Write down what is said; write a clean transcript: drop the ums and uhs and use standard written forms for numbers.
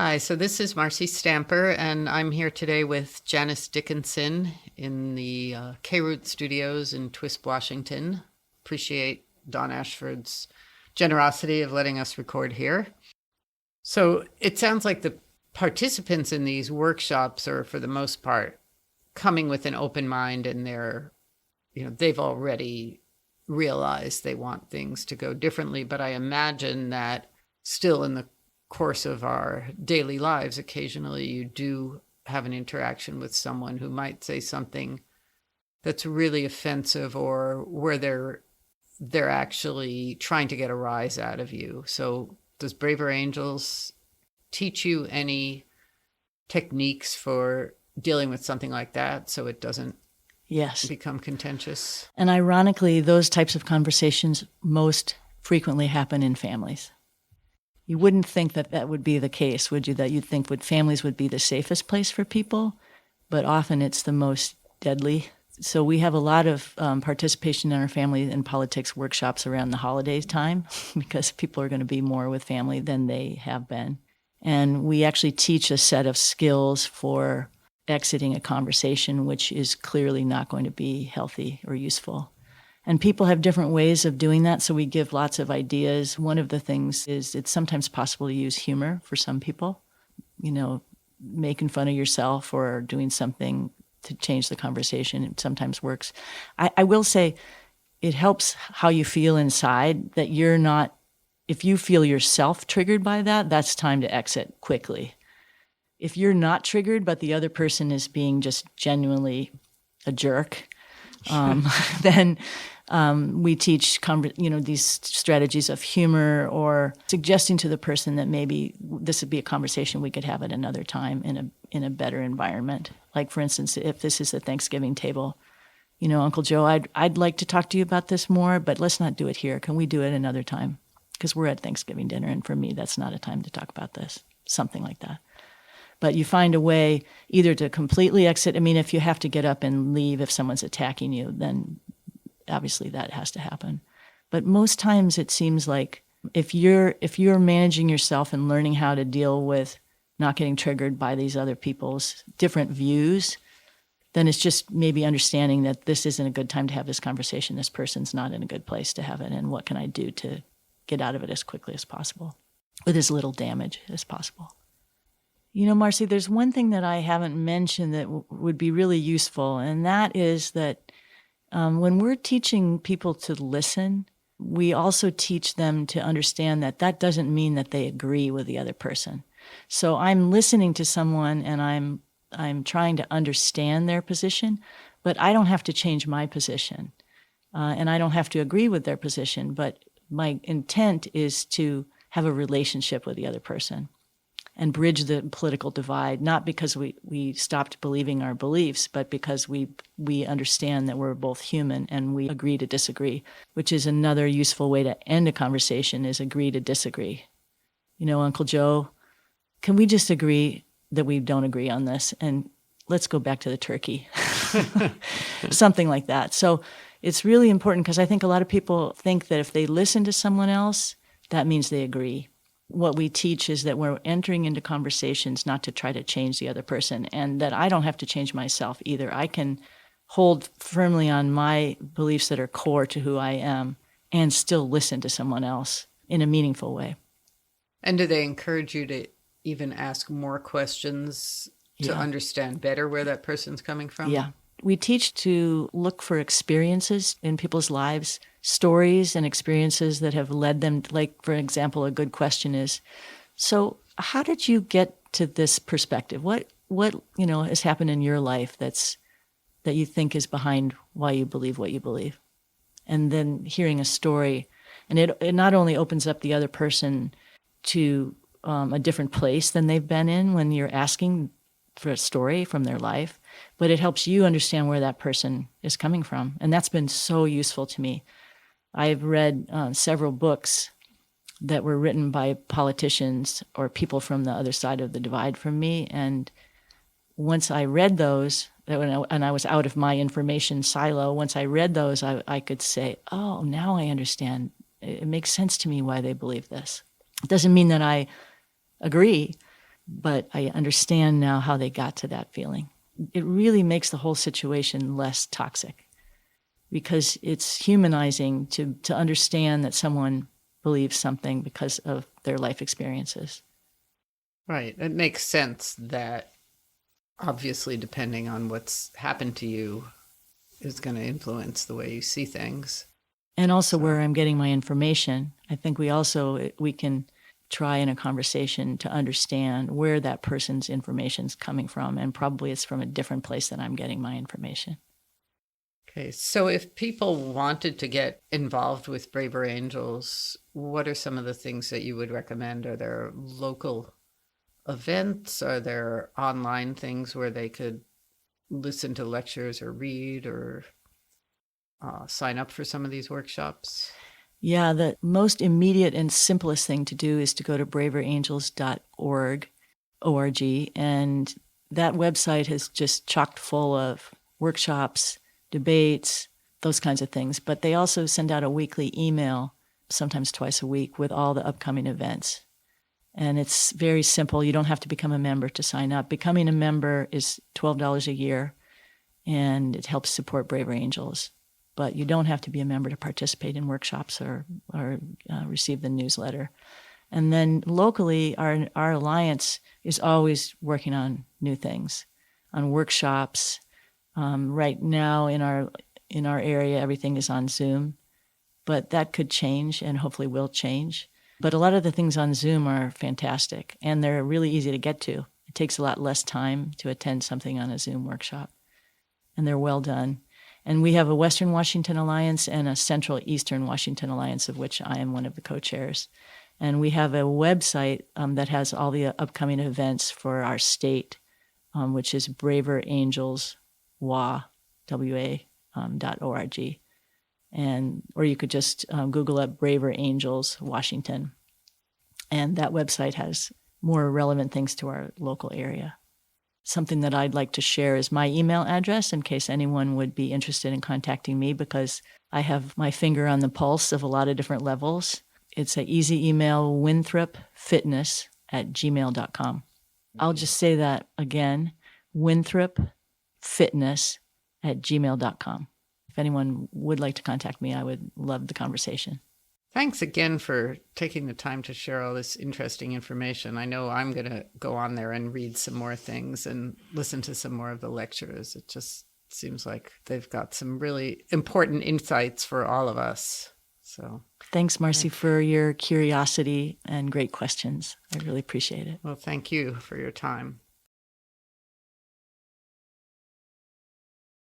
Hi, so this is Marcy Stamper, and I'm here today with Janice Dickinson in the K-Root Studios in Twisp, Washington. Appreciate Don Ashford's generosity of letting us record here. So it sounds like the participants in these workshops are, for the most part, coming with an open mind, and they've already realized they want things to go differently. But I imagine that still in the course of our daily lives, occasionally you do have an interaction with someone who might say something that's really offensive, or where they're actually trying to get a rise out of you. So does Braver Angels teach you any techniques for dealing with something like that so it doesn't Yes. become contentious? And ironically, those types of conversations most frequently happen in families. You wouldn't think that that would be the case, would you? That you'd think families would be the safest place for people, but often it's the most deadly. So we have a lot of participation in our family and politics workshops around the holidays time because people are going to be more with family than they have been. And we actually teach a set of skills for exiting a conversation which is clearly not going to be healthy or useful. And people have different ways of doing that, so we give lots of ideas. One of the things is it's sometimes possible to use humor for some people, making fun of yourself or doing something to change the conversation. It sometimes works. I will say it helps how you feel inside, that you're not, if you feel yourself triggered by that, that's time to exit quickly. If you're not triggered, but the other person is being just genuinely a jerk, then we teach these strategies of humor, or suggesting to the person that maybe this would be a conversation we could have at another time in a better environment. Like, for instance, if this is a Thanksgiving table, Uncle Joe, I'd like to talk to you about this more, but let's not do it here. Can we do it another time? Because we're at Thanksgiving dinner, and for me, that's not a time to talk about this. Something like that. But you find a way either to completely exit. I mean, if you have to get up and leave if someone's attacking you, then obviously that has to happen. But most times it seems like if you're managing yourself and learning how to deal with not getting triggered by these other people's different views, then it's just maybe understanding that this isn't a good time to have this conversation. This person's not in a good place to have it. And what can I do to get out of it as quickly as possible with as little damage as possible? Marcy, there's one thing that I haven't mentioned that would be really useful, and that is that when we're teaching people to listen, we also teach them to understand that that doesn't mean that they agree with the other person. So I'm listening to someone and I'm trying to understand their position, but I don't have to change my position, and I don't have to agree with their position. But my intent is to have a relationship with the other person and bridge the political divide, not because we stopped believing our beliefs, but because we understand that we're both human and we agree to disagree, which is another useful way to end a conversation, is agree to disagree. Uncle Joe, can we just agree that we don't agree on this? And let's go back to the turkey. Something like that. So it's really important, because I think a lot of people think that if they listen to someone else, that means they agree. What we teach is that we're entering into conversations not to try to change the other person, and that I don't have to change myself either. I can hold firmly on my beliefs that are core to who I am and still listen to someone else in a meaningful way. And do they encourage you to even ask more questions to understand better where that person's coming from? Yeah. We teach to look for experiences in people's lives, stories and experiences that have led them. Like, for example, a good question is, so how did you get to this perspective? What has happened in your life that you think is behind why you believe what you believe? And then hearing a story, and it not only opens up the other person to a different place than they've been in when you're asking for a story from their life, but it helps you understand where that person is coming from. And that's been so useful to me. I've read several books that were written by politicians or people from the other side of the divide from me. And once I read those, and I was out of my information silo, once I read those, I could say, oh, now I understand. It makes sense to me why they believe this. It doesn't mean that I agree, but I understand now how they got to that feeling. It really makes the whole situation less toxic because it's humanizing to understand that someone believes something because of their life experiences. Right. It makes sense that obviously, depending on what's happened to you, is going to influence the way you see things. And also where I'm getting my information. I think we can try in a conversation to understand where that person's information is coming from, and probably it's from a different place than I'm getting my information. Okay, so if people wanted to get involved with Braver Angels, what are some of the things that you would recommend? Are there local events? Are there online things where they could listen to lectures or read or sign up for some of these workshops? Yeah, the most immediate and simplest thing to do is to go to braverangels.org, O-R-G, and that website is just chocked full of workshops, debates, those kinds of things. But they also send out a weekly email, sometimes twice a week, with all the upcoming events. And it's very simple. You don't have to become a member to sign up. Becoming a member is $12 a year, and it helps support Braver Angels. But you don't have to be a member to participate in workshops or receive the newsletter. And then locally, our alliance is always working on new things, on workshops. Right now in our area, everything is on Zoom, but that could change and hopefully will change. But a lot of the things on Zoom are fantastic, and they're really easy to get to. It takes a lot less time to attend something on a Zoom workshop, and they're well done. And we have a Western Washington Alliance and a Central Eastern Washington Alliance, of which I am one of the co-chairs. And we have a website that has all the upcoming events for our state, which is braverangelswa.org. Or you could just Google up Braver Angels Washington. And that website has more relevant things to our local area. Something that I'd like to share is my email address in case anyone would be interested in contacting me, because I have my finger on the pulse of a lot of different levels. It's an easy email, winthropfitness@gmail.com. I'll just say that again, winthropfitness@gmail.com. If anyone would like to contact me, I would love the conversation. Thanks again for taking the time to share all this interesting information. I know I'm going to go on there and read some more things and listen to some more of the lectures. It just seems like they've got some really important insights for all of us. So thanks, Marcy, for your curiosity and great questions. I really appreciate it. Well, thank you for your time.